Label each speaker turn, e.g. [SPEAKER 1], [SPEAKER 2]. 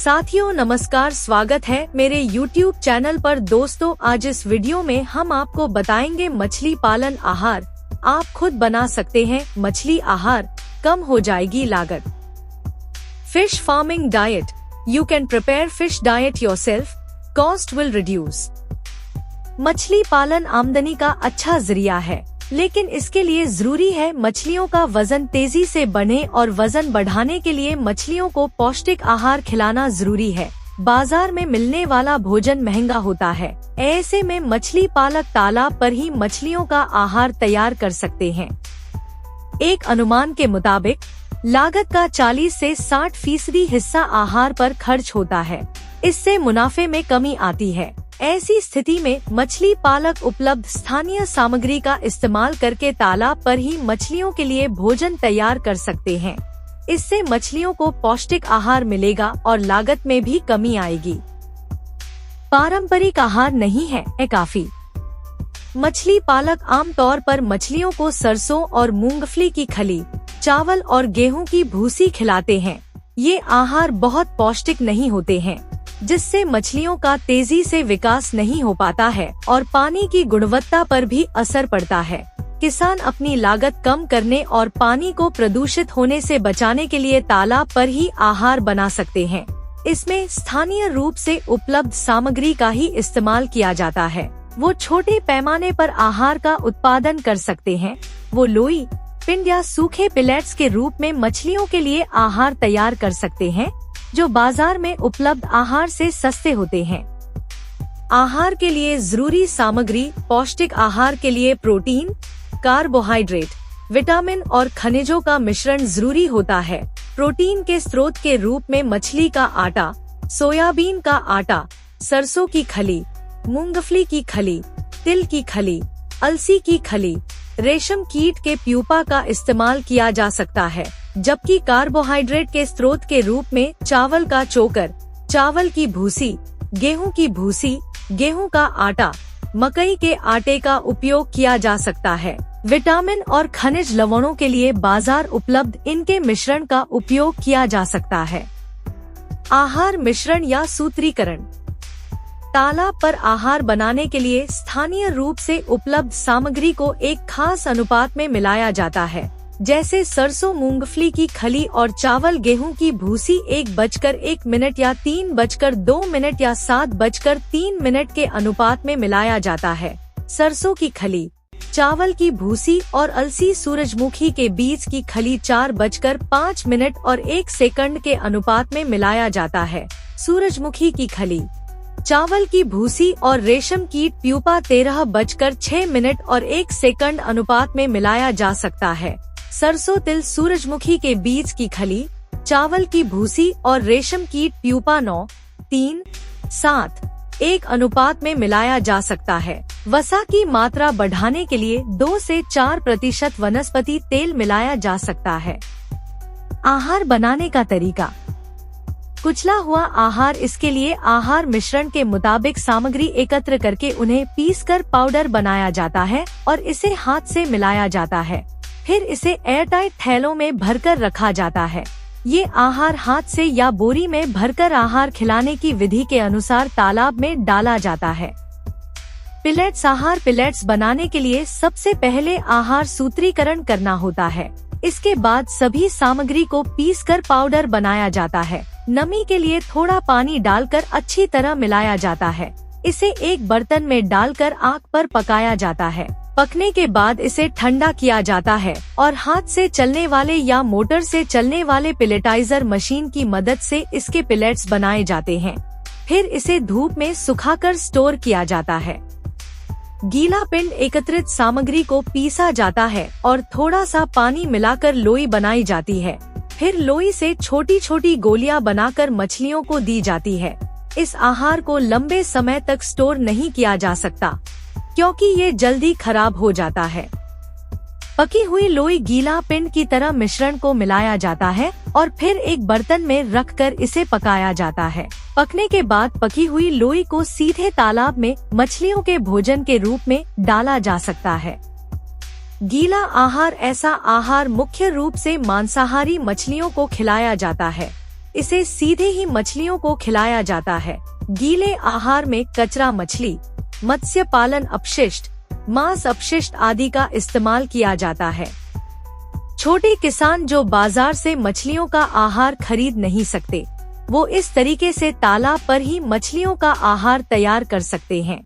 [SPEAKER 1] साथियों नमस्कार, स्वागत है मेरे YouTube चैनल पर। दोस्तों आज इस वीडियो में हम आपको बताएंगे मछली पालन आहार आप खुद बना सकते हैं। मछली आहार कम हो जाएगी लागत। Fish farming diet, you can prepare fish diet yourself, cost will reduce. मछली पालन आमदनी का अच्छा जरिया है, लेकिन इसके लिए जरूरी है मछलियों का वजन तेजी से बढ़े और वजन बढ़ाने के लिए मछलियों को पौष्टिक आहार खिलाना जरूरी है। बाजार में मिलने वाला भोजन महंगा होता है, ऐसे में मछली पालक तालाब पर ही मछलियों का आहार तैयार कर सकते हैं। एक अनुमान के मुताबिक लागत का 40 से 60% हिस्सा आहार पर खर्च होता है। इससे मुनाफे में कमी आती है। ऐसी स्थिति में मछली पालक उपलब्ध स्थानीय सामग्री का इस्तेमाल करके तालाब पर ही मछलियों के लिए भोजन तैयार कर सकते हैं। इससे मछलियों को पौष्टिक आहार मिलेगा और लागत में भी कमी आएगी। पारंपरिक आहार नहीं है काफी। मछली पालक आमतौर पर मछलियों को सरसों और मूंगफली की खली, चावल और गेहूं की भूसी खिलाते हैं। ये आहार बहुत पौष्टिक नहीं होते हैं, जिससे मछलियों का तेजी से विकास नहीं हो पाता है और पानी की गुणवत्ता पर भी असर पड़ता है। किसान अपनी लागत कम करने और पानी को प्रदूषित होने से बचाने के लिए तालाब पर ही आहार बना सकते हैं। इसमें स्थानीय रूप से उपलब्ध सामग्री का ही इस्तेमाल किया जाता है। वो छोटे पैमाने पर आहार का उत्पादन कर सकते हैं। वो लोई, पिंड या सूखे पिलेट्स के रूप में मछलियों के लिए आहार तैयार कर सकते हैं, जो बाजार में उपलब्ध आहार से सस्ते होते हैं। आहार के लिए जरूरी सामग्री। पौष्टिक आहार के लिए प्रोटीन, कार्बोहाइड्रेट, विटामिन और खनिजों का मिश्रण जरूरी होता है। प्रोटीन के स्रोत के रूप में मछली का आटा, सोयाबीन का आटा, सरसों की खली, मूंगफली की खली, तिल की खली, अलसी की खली, रेशम कीट के प्यूपा का इस्तेमाल किया जा सकता है। जबकि कार्बोहाइड्रेट के स्रोत के रूप में चावल का चोकर, चावल की भूसी, गेहूं की भूसी, गेहूं का आटा, मकई के आटे का उपयोग किया जा सकता है। विटामिन और खनिज लवणों के लिए बाजार उपलब्ध इनके मिश्रण का उपयोग किया जा सकता है। आहार मिश्रण या सूत्रीकरण। तालाब पर आहार बनाने के लिए स्थानीय रूप से उपलब्ध सामग्री को एक खास अनुपात में मिलाया जाता है, जैसे सरसों मूंगफली की खली और चावल गेहूं की भूसी 1:1 या 3:2 या 7:3 के अनुपात में मिलाया जाता है। सरसों की खली, चावल की भूसी और अलसी सूरजमुखी के बीज की खली 4:5 और 1 सेकंड के अनुपात में मिलाया जाता है। सूरजमुखी की खली, चावल की भूसी और रेशम कीट प्यूपा 13:06 और 1 सेकंड अनुपात में मिलाया जा सकता है। सरसों तिल सूरजमुखी के बीज की खली, चावल की भूसी और रेशम कीट प्यूपा 9:3:7:1 अनुपात में मिलाया जा सकता है। वसा की मात्रा बढ़ाने के लिए 2 से 4% वनस्पति तेल मिलाया जा सकता है। आहार बनाने का तरीका। कुचला हुआ आहार। इसके लिए आहार मिश्रण के मुताबिक सामग्री एकत्र करके उन्हें पीसकर पाउडर बनाया जाता है और इसे हाथ से मिलाया जाता है। फिर इसे एयरटाइट थैलों में भरकर रखा जाता है। ये आहार हाथ से या बोरी में भरकर आहार खिलाने की विधि के अनुसार तालाब में डाला जाता है। पिलेट्स। आहार पिलेट्स बनाने के लिए सबसे पहले आहार सूत्रीकरण करना होता है। इसके बाद सभी सामग्री को पीसकर पाउडर बनाया जाता है। नमी के लिए थोड़ा पानी डालकर अच्छी तरह मिलाया जाता है। इसे एक बर्तन में डालकर आग पर पकाया जाता है। पकने के बाद इसे ठंडा किया जाता है और हाथ से चलने वाले या मोटर से चलने वाले पिलेटाइजर मशीन की मदद से इसके पिलेट्स बनाए जाते हैं। फिर इसे धूप में सुखाकर स्टोर किया जाता है। गीला पिंड। एकत्रित सामग्री को पीसा जाता है और थोड़ा सा पानी मिलाकर लोई बनाई जाती है। फिर लोई से छोटी छोटी गोलियां बनाकर मछलियों को दी जाती है। इस आहार को लंबे समय तक स्टोर नहीं किया जा सकता, क्योंकि ये जल्दी खराब हो जाता है। पकी हुई लोई गीला पिंड की तरह मिश्रण को मिलाया जाता है और फिर एक बर्तन में रखकर इसे पकाया जाता है। पकने के बाद पकी हुई लोई को सीधे तालाब में मछलियों के भोजन के रूप में डाला जा सकता है। गीला आहार। ऐसा आहार मुख्य रूप से मांसाहारी मछलियों को खिलाया जाता है। इसे सीधे ही मछलियों को खिलाया जाता है। गीले आहार में कचरा मछली, मत्स्य पालन अपशिष्ट, मांस अपशिष्ट आदि का इस्तेमाल किया जाता है। छोटे किसान जो बाजार से मछलियों का आहार खरीद नहीं सकते, वो इस तरीके से तालाब पर ही मछलियों का आहार तैयार कर सकते हैं।